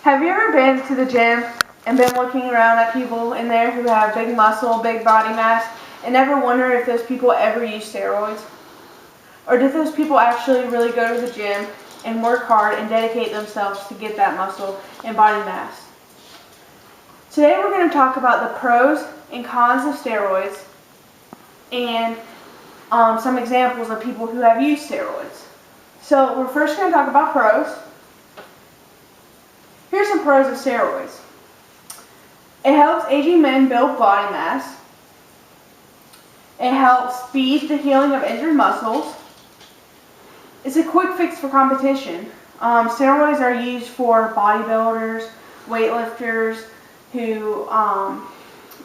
Have you ever been to the gym and been looking around at people in there who have big muscle, big body mass, and never wonder if those people ever use steroids? Or did those people actually really go to the gym and work hard and dedicate themselves to get that muscle and body mass? Today we're going to talk about the pros and cons of steroids and some examples of people who have used steroids. So we're first going to talk about pros. Here's some pros of steroids. It helps aging men build body mass. It helps speed the healing of injured muscles. It's a quick fix for competition. Steroids are used for bodybuilders, weightlifters who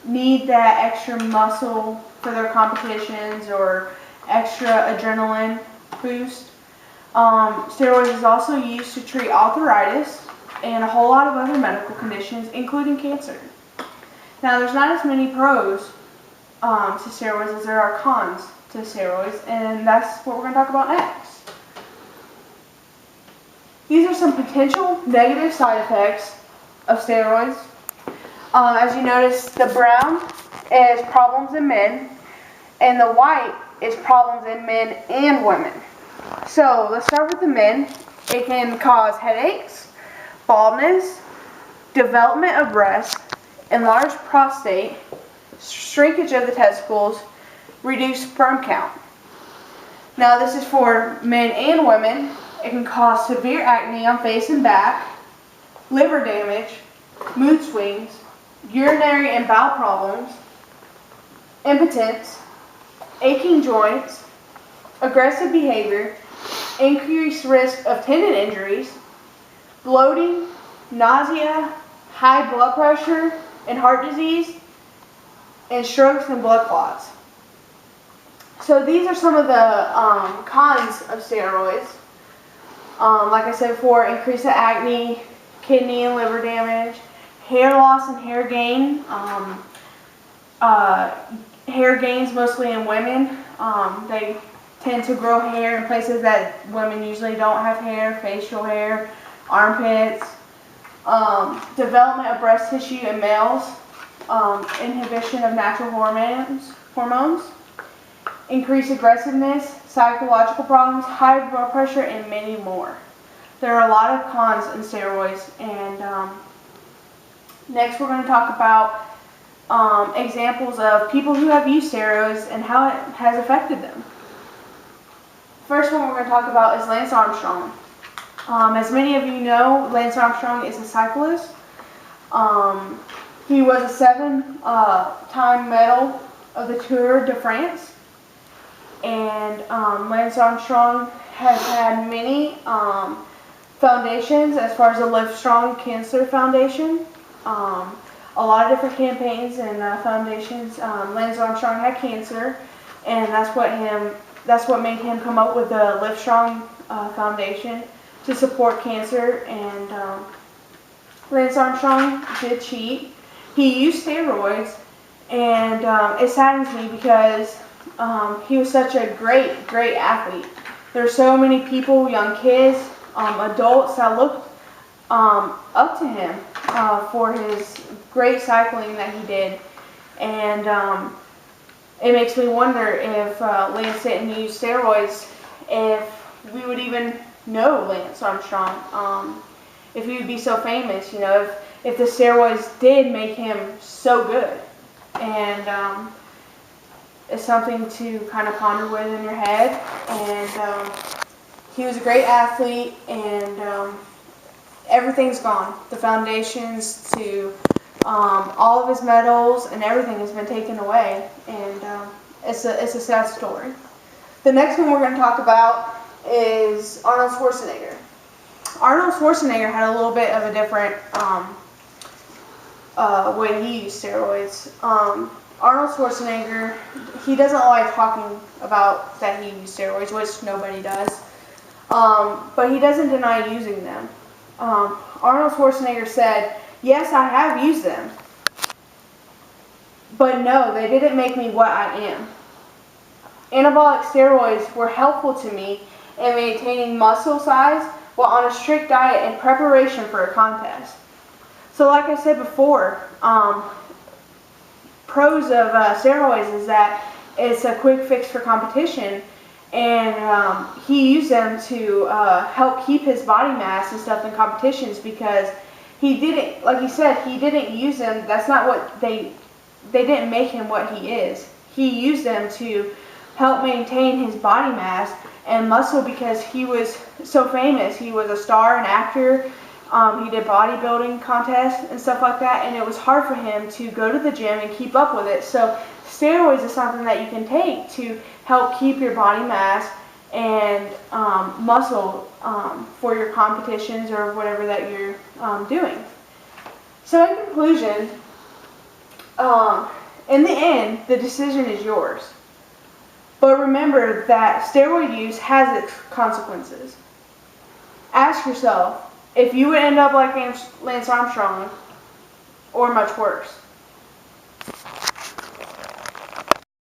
need that extra muscle for their competitions or extra adrenaline boost. Steroids is also used to treat arthritis and a whole lot of other medical conditions, including cancer. Now, there's not as many pros to steroids as there are cons to steroids, and that's what we're going to talk about next. These are some potential negative side effects of steroids. As you notice, the brown is problems in men, and the white is problems in men and women. So let's start with the men. It can cause headaches, baldness, development of breasts, enlarged prostate, shrinkage of the testicles, reduced sperm count. Now this is for men and women. It can cause severe acne on face and back, liver damage, mood swings, urinary and bowel problems, impotence, aching joints, aggressive behavior, increased risk of tendon injuries, bloating, nausea, high blood pressure and heart disease, and strokes and blood clots. So these are some of the cons of steroids. Like I said before, increase of acne, kidney and liver damage, hair loss and hair gain. Hair gains mostly in women. They tend to grow hair in places that women usually don't have hair, facial hair, armpits. Development of breast tissue in males, inhibition of natural hormones, increased aggressiveness, psychological problems, high blood pressure, and many more. There are a lot of cons in steroids, and next we're going to talk about examples of people who have used steroids and how it has affected them. First one we're going to talk about is Lance Armstrong. As many of you know, Lance Armstrong is a cyclist. He was a 7-time medal of the Tour de France. And Lance Armstrong has had many foundations as far as the Livestrong Cancer Foundation. A lot of different campaigns and foundations. Lance Armstrong had cancer, and that's what made him come up with the Livestrong Foundation to support cancer. And Lance Armstrong did cheat. He used steroids, and it saddens me because he was such a great athlete. There's so many people, young kids, adults that looked up to him for his great cycling that he did. And it makes me wonder if Lance didn't use steroids, if we would even know Lance Armstrong, if he would be so famous, if the steroids did make him so good. And it's something to kind of ponder with in your head. And he was a great athlete, and everything's gone. The foundations to all of his medals and everything has been taken away, and it's a sad story. The next one we're going to talk about is Arnold Schwarzenegger. Arnold Schwarzenegger had a little bit of a different way he used steroids. Arnold Schwarzenegger, he doesn't like talking about that he used steroids, which nobody does, but he doesn't deny using them. Arnold Schwarzenegger said, "Yes, I have used them, but no, they didn't make me what I am. Anabolic steroids were helpful to me in maintaining muscle size while on a strict diet in preparation for a contest. So like I said before, pros of steroids is that it's a quick fix for competition, and he used them to help keep his body mass and stuff in competitions, because he didn't, like he said, he didn't use them. That's not what they didn't make him what he is. He used them to help maintain his body mass and muscle, because he was so famous. He was a star, an actor. He did bodybuilding contests and stuff like that, and it was hard for him to go to the gym and keep up with it. So steroids is something that you can take to help keep your body mass and muscle for your competitions or whatever that you're doing. So in conclusion, in the end, the decision is yours. But remember that steroid use has its consequences. Ask yourself if you would end up like Lance Armstrong or much worse.